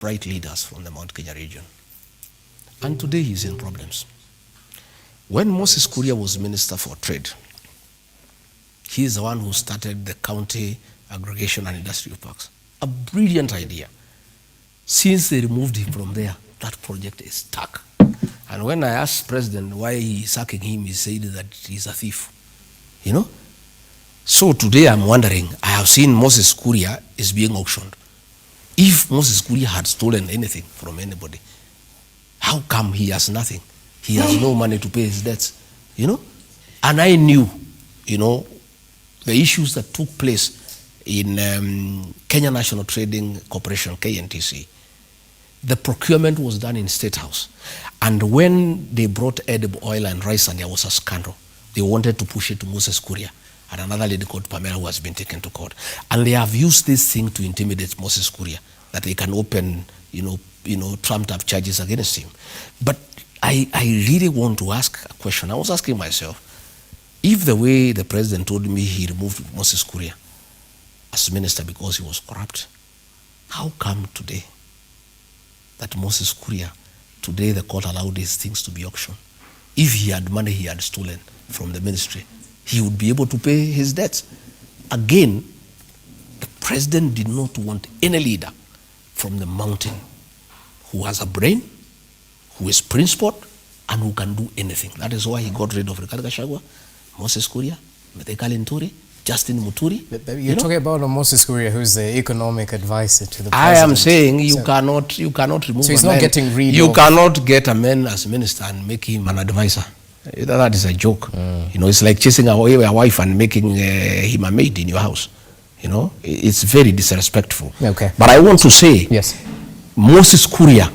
bright leaders from the Mount Kenya region. And today he's in problems. When Moses Kuria was Minister for Trade, he's the one who started the county aggregation and industrial parks. A brilliant idea. Since they removed him from there, that project is stuck. And when I asked President why he's sacking him, he said that he's a thief. You know? So today I'm wondering, I have seen Moses Kuria is being auctioned. If Moses Kuria had stolen anything from anybody, how come he has nothing? He has no money to pay his debts, you know? And I knew, you know, the issues that took place in Kenya National Trading Corporation, KNTC. The procurement was done in State House. And when they brought edible oil and rice and there was a scandal, they wanted to push it to Moses Kuria and another lady called Pamela who has been taken to court. And they have used this thing to intimidate Moses Kuria, that they can open, you know, trumped up charges against him. But I really want to ask a question. I was asking myself, if the way the president told me he removed Moses Kuria as minister because he was corrupt, how come today that Moses Kuria, today the court allowed these things to be auctioned? If he had money he had stolen from the ministry, he would be able to pay his debts. Again, the president did not want any leader from the mountain who has a brain, who is principled, and who can do anything. That is why he got rid of Rigathi Gachagua, Moses Kuria, Methekali Nturi, Justin Muturi. But you're talking about Moses Kuria, who's the economic advisor to the president. I am saying you cannot remove. So he's not getting rid of. You cannot get a man as minister and make him an advisor. That is a joke. You know, it's like chasing away a wife and making him a maid in your house. You know, it's very disrespectful. Okay. But I want to say, yes, Moses Kuria,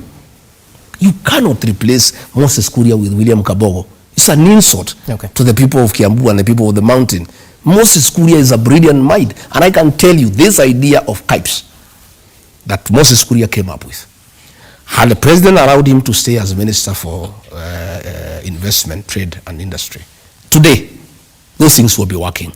you cannot replace Moses Kuria with William Kabogo. It's an insult to the people of Kiambu and the people of the mountain. Moses Kuria is a brilliant mind, and I can tell you this idea of KIPES that Moses Kuria came up with. Had the president allowed him to stay as minister for investment, trade, and industry, today those things will be working,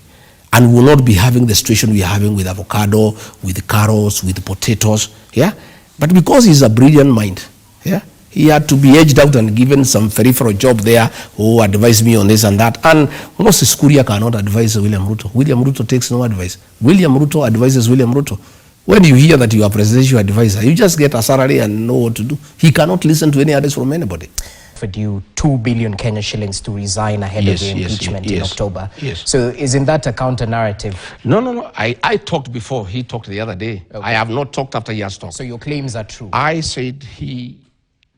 and we will not be having the situation we are having with avocado, with carrots, with potatoes. Yeah, but because he's a brilliant mind, yeah, he had to be edged out and given some peripheral job there who advised me on this and that. And Moses Kuria cannot advise William Ruto. William Ruto takes no advice. William Ruto advises William Ruto. When you hear that you are presidential advisor, you just get a salary and know what to do. He cannot listen to any advice from anybody. For you 2 billion Kenya shillings to resign ahead of the impeachment in October. Yes. So isn't that a counter narrative? No. I talked before he talked the other day. Okay. I have not talked after he has talked. So your claims are true? I said he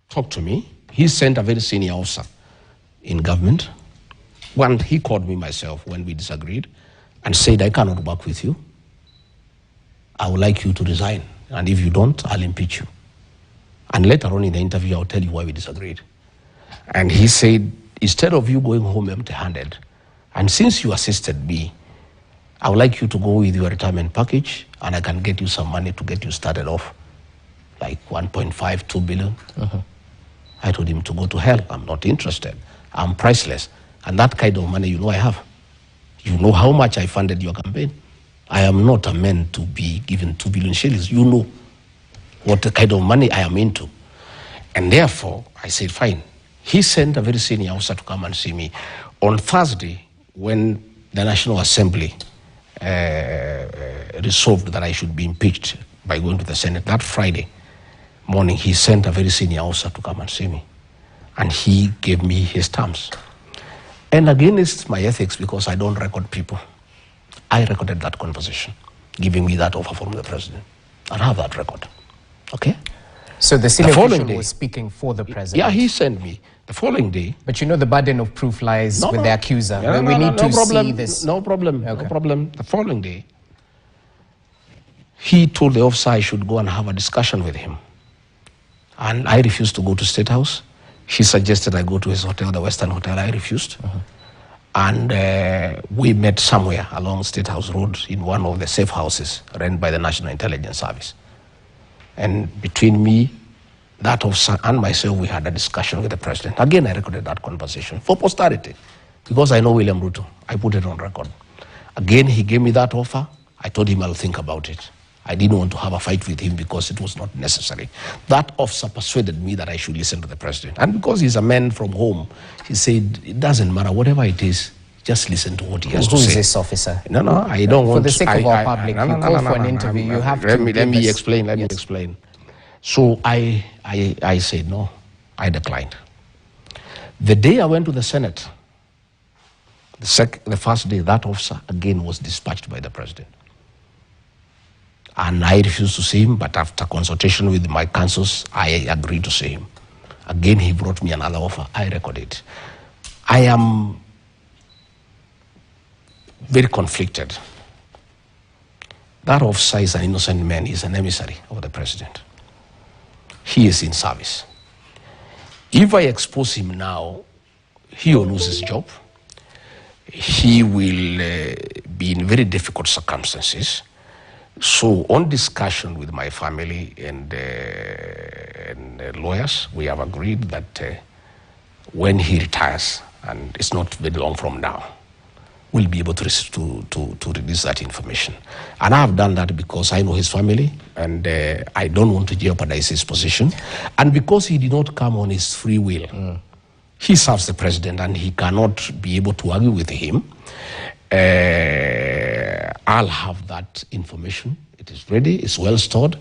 talked to me. He sent a very senior officer in government. One, he called me myself when we disagreed and said, I cannot work with you. I would like you to resign. And if you don't, I'll impeach you. And later on in the interview, I'll tell you why we disagreed. And he said, instead of you going home empty-handed, and since you assisted me, I would like you to go with your retirement package, and I can get you some money to get you started off, like 1.5, 2 billion. I told him to go to hell. I'm not interested. I'm priceless. And that kind of money, you know I have. You know how much I funded your campaign. I am not a man to be given 2 billion shillings. You know what kind of money I am into. And therefore, I said, fine. He sent a very senior officer to come and see me. On Thursday, when the National Assembly resolved that I should be impeached by going to the Senate, that Friday morning, he sent a very senior officer to come and see me. And he gave me his terms. And again, it's my ethics because I don't record people. I recorded that conversation, giving me that offer from the president. I have that record. Okay? So the senior official was speaking for the president? Yeah, he sent me. The following day... But you know the burden of proof lies with the accuser. We need to see this. No problem. Okay. No problem. The following day, he told the officer I should go and have a discussion with him. And I refused to go to State House. He suggested I go to his hotel, the Western Hotel. I refused. And we met somewhere along State House Road in one of the safe houses run by the National Intelligence Service. And between me, that officer, and myself, we had a discussion with the president. Again, I recorded that conversation for posterity because I know William Ruto. I put it on record. Again, he gave me that offer. I told him I'll think about it. I didn't want to have a fight with him because it was not necessary. That officer persuaded me that I should listen to the president. And because he's a man from home, he said, it doesn't matter, whatever it is, just listen to what he has to say. Who is this officer? No, I don't want to. For the sake of our public, you call for an interview, you have to. Let me explain. So I said no, I declined. The day I went to the Senate, the first day, that officer again was dispatched by the president. And I refused to see him, but after consultation with my counsels, I agreed to see him. Again, he brought me another offer. I recorded. I am very conflicted. That officer is an innocent man. He's an emissary of the president. He is in service. If I expose him now, he will lose his job. He will be in very difficult circumstances. So on discussion with my family and lawyers, we have agreed that when he retires, and it's not very long from now, we'll be able to release that information. And I have done that because I know his family and I don't want to jeopardize his position. And because he did not come on his free will, he serves the president and he cannot be able to argue with him. I'll have that information. It is ready, it's well stored,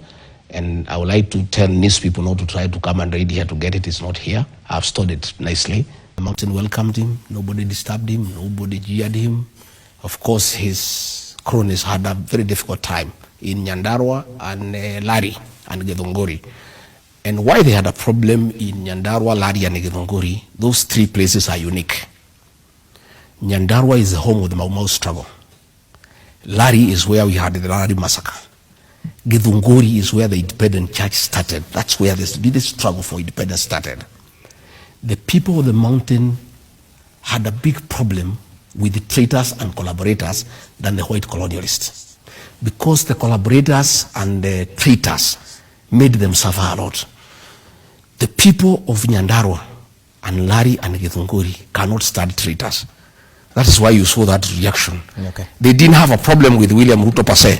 and I would like to tell these people not to try to come and raid here to get it. It's not here. I've stored it nicely. The mountain welcomed him, nobody disturbed him, nobody jeered him. Of course, his cronies had a very difficult time in Nyandarua and Lari and Githunguri. And why they had a problem in Nyandarua, Lari and Githunguri, those three places are unique. Nyandarua is the home of the Mau Mau struggle. Lari is where we had the Lari massacre. Githunguri is where the independent church started. That's where this struggle for independence started. The people of the mountain had a big problem with the traitors and collaborators than the white colonialists. Because the collaborators and the traitors made them suffer a lot. The people of Nyandarua and Lari and Githunguri cannot stand traitors. That is why you saw that reaction. Okay. They didn't have a problem with William Ruto per se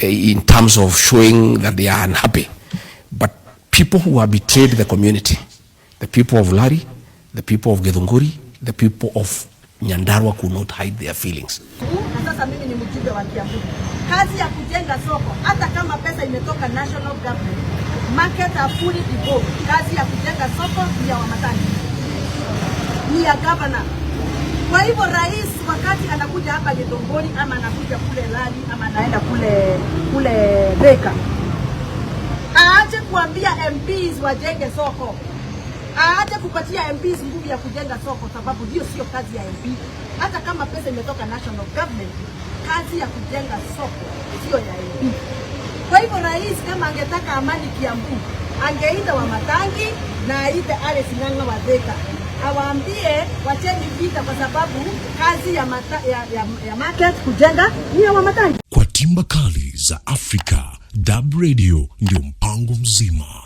in terms of showing that they are unhappy. But people who have betrayed the community, the people of Lari, the people of Githunguri, the people of Nyandarua could not hide their feelings. Sasa mimi ni mjumbe wa Kiambu. Kazi ya kujenga soko, hata kama pesa imetoka national government, market are fully devoted. Kazi ya kujenga soko ni ya Wamatani, ni ya governor. Kwa hivyo rais wakati anakuja hapa Githunguri ama anakuja kule Lari ama anaenda kule Thika, aache kuambia MPs wajenge soko. Aache kupatia MPs nguvu ya kujenga soko, sababu hiyo sio kazi ya MP. Hata kama pesa imetoka national government, kazi ya kujenga soko sio ya MP. Kwa hivyo rais kama angetaka amani Kiambu, angeita Wamatangi na aite ale Sing'ang'a wa Thika. Awaambie wacheni vita kwa sababu kazi ya market kujenga ni ya Wamatangi. Kwa timba kali za Afrika, DURB Radio ndio mpango mzima.